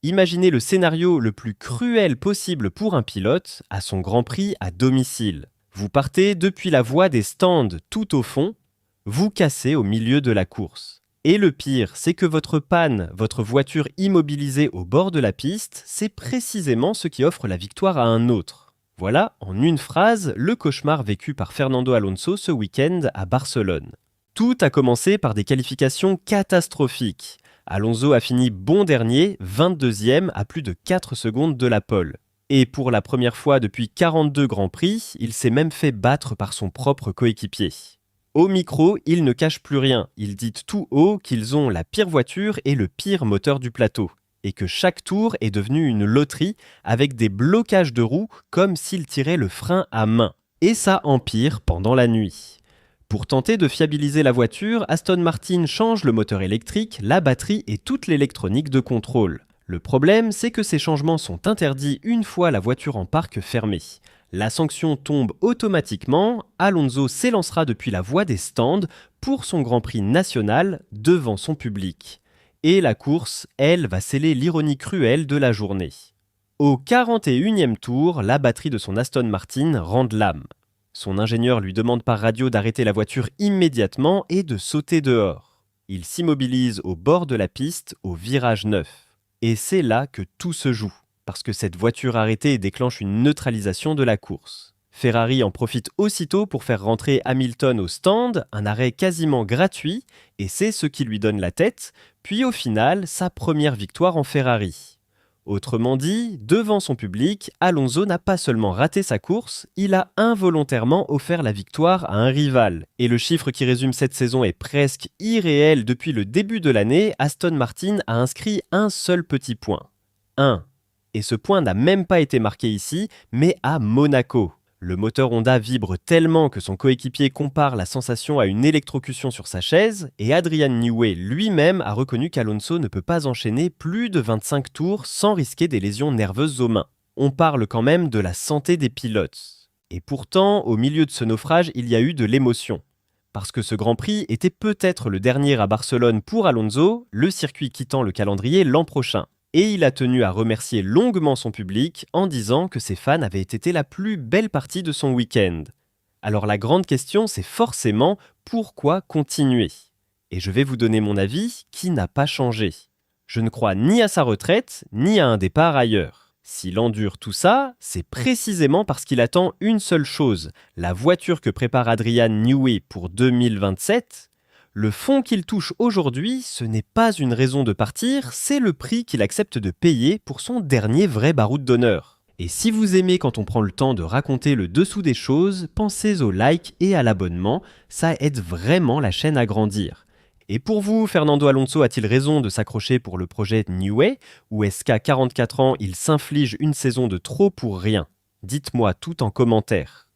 Imaginez le scénario le plus cruel possible pour un pilote à son Grand Prix à domicile. Vous partez depuis la voie des stands tout au fond, vous cassez au milieu de la course. Et le pire, c'est que votre panne, votre voiture immobilisée au bord de la piste, c'est précisément ce qui offre la victoire à un autre. Voilà, en une phrase, le cauchemar vécu par Fernando Alonso ce week-end à Barcelone. Tout a commencé par des qualifications catastrophiques. Alonso a fini bon dernier, 22e, à plus de 4 secondes de la pole. Et pour la première fois depuis 42 Grands Prix, il s'est même fait battre par son propre coéquipier. Au micro, il ne cache plus rien. Il dit tout haut qu'ils ont la pire voiture et le pire moteur du plateau. Et que chaque tour est devenu une loterie avec des blocages de roues comme s'il tirait le frein à main. Et ça empire pendant la nuit. Pour tenter de fiabiliser la voiture, Aston Martin change le moteur électrique, la batterie et toute l'électronique de contrôle. Le problème, c'est que ces changements sont interdits une fois la voiture en parc fermée. La sanction tombe automatiquement, Alonso s'élancera depuis la voie des stands pour son Grand Prix national devant son public. Et la course, elle, va sceller l'ironie cruelle de la journée. Au 41e tour, la batterie de son Aston Martin rend l'âme. Son ingénieur lui demande par radio d'arrêter la voiture immédiatement et de sauter dehors. Il s'immobilise au bord de la piste, au virage 9. Et c'est là que tout se joue, parce que cette voiture arrêtée déclenche une neutralisation de la course. Ferrari en profite aussitôt pour faire rentrer Hamilton au stand, un arrêt quasiment gratuit, et c'est ce qui lui donne la tête, puis au final, sa première victoire en Ferrari. Autrement dit, devant son public, Alonso n'a pas seulement raté sa course, il a involontairement offert la victoire à un rival. Et le chiffre qui résume cette saison est presque irréel. Depuis le début de l'année, Aston Martin a inscrit un seul petit point. 1. Et ce point n'a même pas été marqué ici, mais à Monaco. Le moteur Honda vibre tellement que son coéquipier compare la sensation à une électrocution sur sa chaise, et Adrian Newey lui-même a reconnu qu'Alonso ne peut pas enchaîner plus de 25 tours sans risquer des lésions nerveuses aux mains. On parle quand même de la santé des pilotes. Et pourtant, au milieu de ce naufrage, il y a eu de l'émotion. Parce que ce Grand Prix était peut-être le dernier à Barcelone pour Alonso, le circuit quittant le calendrier l'an prochain. Et il a tenu à remercier longuement son public en disant que ses fans avaient été la plus belle partie de son week-end. Alors la grande question, c'est forcément pourquoi continuer ? Et je vais vous donner mon avis qui n'a pas changé. Je ne crois ni à sa retraite, ni à un départ ailleurs. S'il endure tout ça, c'est précisément parce qu'il attend une seule chose, la voiture que prépare Adrian Newey pour 2027. Le fond qu'il touche aujourd'hui, ce n'est pas une raison de partir, c'est le prix qu'il accepte de payer pour son dernier vrai baroud d'honneur. Et si vous aimez quand on prend le temps de raconter le dessous des choses, pensez au like et à l'abonnement, ça aide vraiment la chaîne à grandir. Et pour vous, Fernando Alonso a-t-il raison de s'accrocher pour le projet Newey, ou est-ce qu'à 44 ans, il s'inflige une saison de trop pour rien ? Dites-moi tout en commentaire.